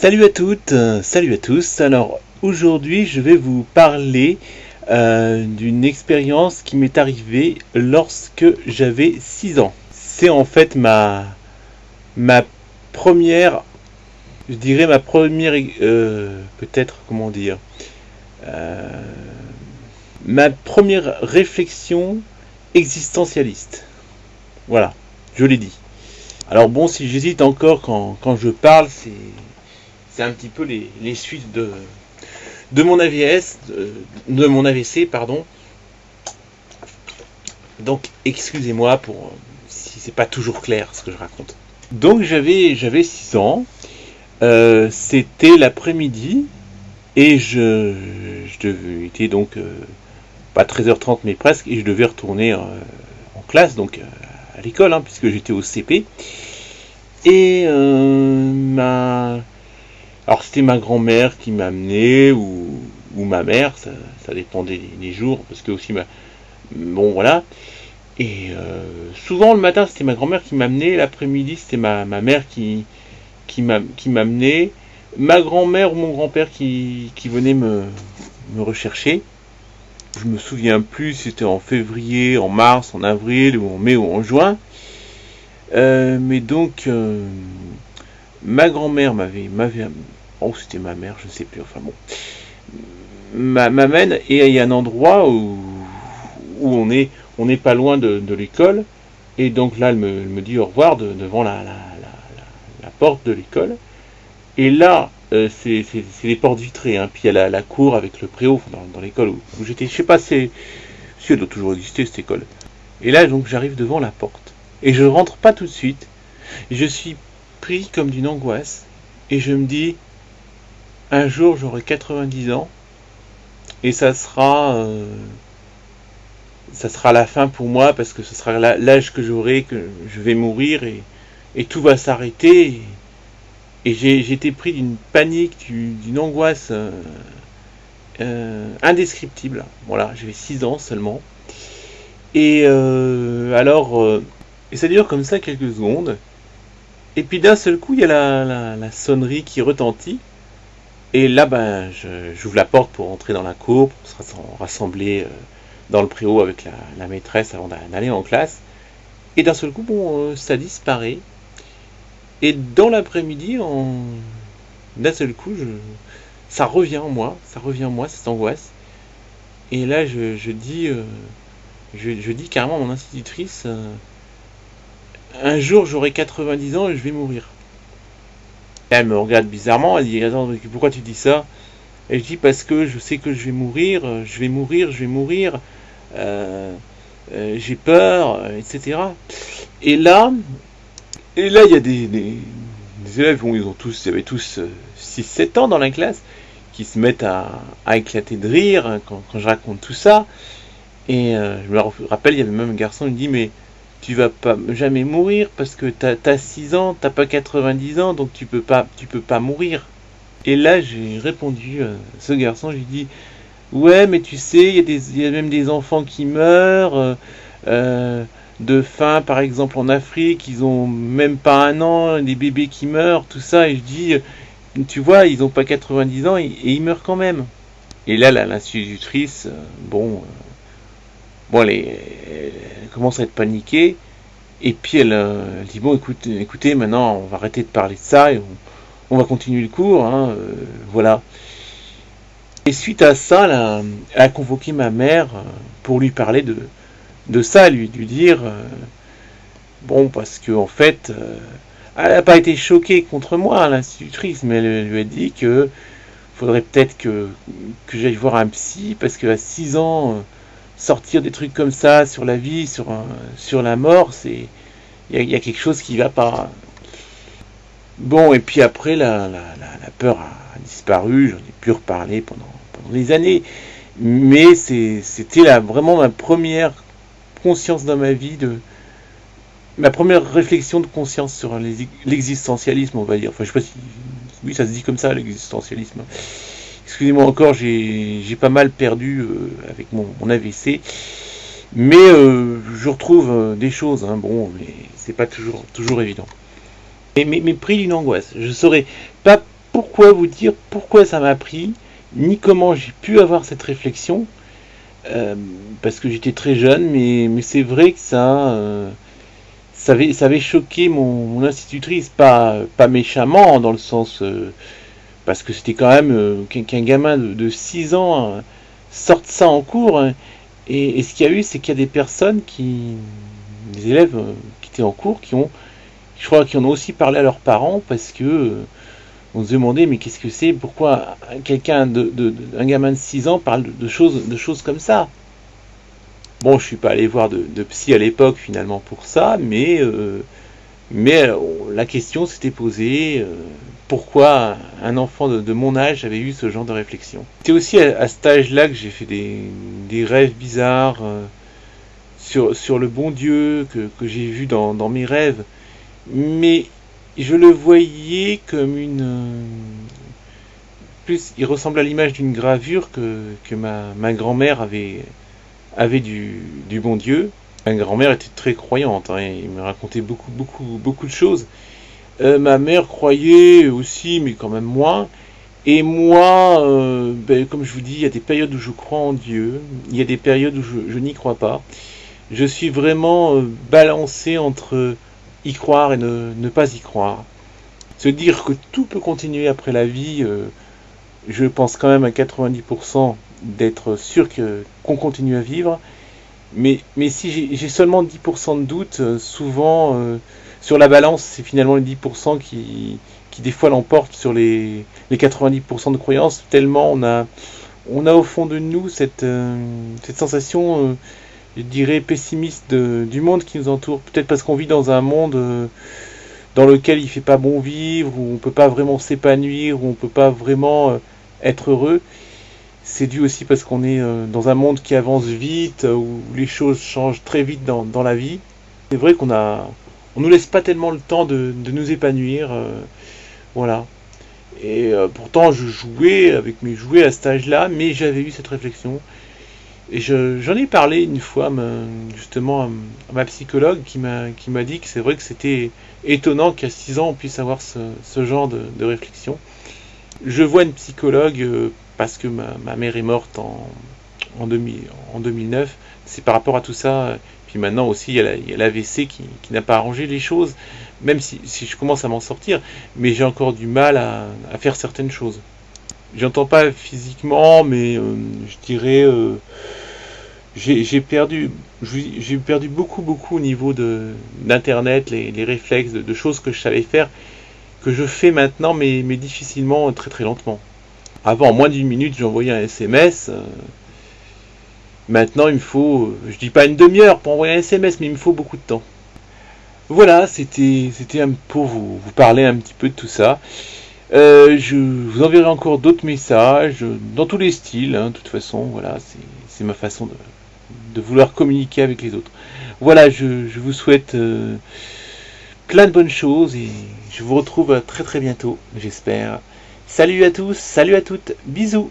Salut à toutes, salut à tous. Alors aujourd'hui je vais vous parler d'une expérience qui m'est arrivée lorsque j'avais 6 ans. C'est en fait ma première, je dirais ma première, peut-être comment dire, euh, ma première réflexion existentialiste. Voilà, je l'ai dit. Alors bon, si j'hésite encore quand je parle, c'est un petit peu les suites de mon AVS, de mon AVC, pardon. Donc excusez-moi pour si c'est pas toujours clair ce que je raconte. Donc j'avais 6 ans, c'était l'après-midi et je était donc pas 13h30 mais presque, et je devais retourner en classe, donc à l'école, hein, puisque j'étais au CP. Et alors c'était ma grand-mère qui m'amenait, ou ma mère, ça dépendait des jours, parce que aussi bon voilà. Et souvent le matin c'était ma grand-mère qui m'amenait, l'après-midi c'était ma mère qui m'amenait, ma grand-mère ou mon grand-père qui venait me rechercher. Je me souviens plus si c'était en février, en mars, en avril, ou en mai, ou en juin. Mais donc ma grand-mère m'avait oh c'était ma mère, je sais plus, enfin bon, m'amène, et il y a un endroit où on n'est pas loin de l'école, et donc là elle me dit au revoir devant la porte de l'école. Et là c'est les portes vitrées, hein, puis il y a la cour avec le préau dans l'école où j'étais, je sais pas si elle doit toujours exister cette école. Et là donc j'arrive devant la porte et je rentre pas tout de suite, je suis pris comme d'une angoisse, et je me dis un jour j'aurai 90 ans et ça sera la fin pour moi, parce que ce sera l'âge que j'aurai, que je vais mourir, et tout va s'arrêter. Et j'ai été pris d'une panique, d'une angoisse indescriptible. Voilà, j'avais 6 ans seulement. Et et ça dure comme ça quelques secondes. Et puis d'un seul coup, il y a la sonnerie qui retentit. Et là, ben, j'ouvre la porte pour entrer dans la cour, pour se rassembler dans le préau avec la maîtresse avant d'aller en classe. Et d'un seul coup, bon, ça disparaît. Et dans l'après-midi, d'un seul coup, ça revient en moi, cette angoisse. Et là, je dis carrément à mon institutrice, un jour j'aurai 90 ans et je vais mourir. Et elle me regarde bizarrement, elle dit, attends, pourquoi tu dis ça? Et je dis, parce que je sais que je vais mourir, j'ai peur, etc. Et là, il y a des élèves, bon, il y avait tous 6-7 ans dans la classe, qui se mettent à éclater de rire, hein, quand je raconte tout ça. Et je me rappelle, il y avait même un garçon, il me dit, mais tu vas pas jamais mourir parce que t'as 6 ans, t'as pas 90 ans, donc tu peux pas mourir. Et là, j'ai répondu à ce garçon, j'ai dit, ouais, mais tu sais, il y a même des enfants qui meurent de faim, par exemple en Afrique, ils ont même pas un an, des bébés qui meurent, tout ça. Et je dis, tu vois, ils ont pas 90 ans et ils meurent quand même. Et là, l'institutrice, elle commence à être paniquée. Et puis elle dit, bon, écoutez, maintenant on va arrêter de parler de ça et on va continuer le cours, hein, voilà. Et suite à ça, elle a convoqué ma mère pour lui parler de ça, lui dire, bon, parce que en fait, elle n'a pas été choquée contre moi, l'institutrice, mais elle lui a dit que faudrait peut-être que j'aille voir un psy, parce qu'à 6 ans, sortir des trucs comme ça sur la vie, sur la mort, il y a quelque chose qui va pas. Bon, et puis après, la peur a disparu, j'en ai pu reparler pendant des années, mais c'était vraiment ma première conscience dans ma vie, ma première réflexion de conscience sur l'existentialisme, on va dire. Enfin, je sais pas si, oui, ça se dit comme ça, l'existentialisme. Excusez-moi encore, j'ai pas mal perdu avec mon AVC, mais je retrouve des choses, hein, bon, mais c'est pas toujours évident. Mais pris d'une angoisse, je saurais pas pourquoi vous dire pourquoi ça m'a pris, ni comment j'ai pu avoir cette réflexion, parce que j'étais très jeune, mais c'est vrai que ça avait choqué mon institutrice, pas méchamment, dans le sens, parce que c'était quand même qu'un gamin de 6 ans sorte ça en cours, hein. Et ce qu'il y a eu, c'est qu'il y a des personnes des élèves qui étaient en cours, je crois qu'ils en ont aussi parlé à leurs parents, parce que on se demandait, mais qu'est-ce que c'est, pourquoi un gamin de 6 ans parle de choses comme ça. Bon, je suis pas allé voir de psy à l'époque finalement pour ça, mais la question s'était posée, pourquoi un enfant de mon âge avait eu ce genre de réflexion. C'était aussi à cet âge-là que j'ai fait des rêves bizarres sur le bon Dieu que j'ai vu dans mes rêves, mais je le voyais comme plus, il ressemble à l'image d'une gravure que ma grand-mère avait du bon Dieu. Ma grand-mère était très croyante, hein, il me racontait beaucoup de choses. Ma mère croyait aussi, mais quand même moins. Et moi, comme je vous dis, il y a des périodes où je crois en Dieu, il y a des périodes où je n'y crois pas. Je suis vraiment balancé entre y croire et ne pas y croire. Se dire que tout peut continuer après la vie, je pense quand même à 90% d'être sûr qu'on continue à vivre. Mais si j'ai seulement 10% de doute, souvent sur la balance, c'est finalement les 10% qui des fois l'emportent sur les 90% de croyances, tellement on a au fond de nous cette sensation, je dirais, pessimiste du monde qui nous entoure. Peut-être parce qu'on vit dans un monde dans lequel il fait pas bon vivre, où on peut pas vraiment s'épanouir, où on peut pas vraiment être heureux. C'est dû aussi parce qu'on est dans un monde qui avance vite, où les choses changent très vite dans la vie. C'est vrai on nous laisse pas tellement le temps de nous épanouir, voilà. Et pourtant je jouais avec mes jouets à cet âge-là, mais j'avais eu cette réflexion. Et j'en ai parlé une fois justement à ma psychologue qui m'a dit que c'est vrai que c'était étonnant qu'à 6 ans on puisse avoir ce genre de réflexion. Je vois une psychologue parce que ma mère est morte en 2009. C'est par rapport à tout ça. Puis maintenant aussi, il y a l'AVC qui n'a pas arrangé les choses, même si je commence à m'en sortir, mais j'ai encore du mal à faire certaines choses. J'entends pas physiquement, mais je dirais, j'ai perdu beaucoup au niveau d'internet, les réflexes, de choses que je savais faire, que je fais maintenant, mais difficilement, très très lentement. Avant, en moins d'une minute, j'envoyais un SMS. Maintenant, il me faut, je dis pas une demi-heure pour envoyer un SMS, mais il me faut beaucoup de temps. Voilà, c'était pour vous parler un petit peu de tout ça. Je vous enverrai encore d'autres messages, dans tous les styles, hein, de toute façon, voilà, c'est ma façon de vouloir communiquer avec les autres. Voilà, je vous souhaite plein de bonnes choses et je vous retrouve très très bientôt, j'espère. Salut à tous, salut à toutes, bisous.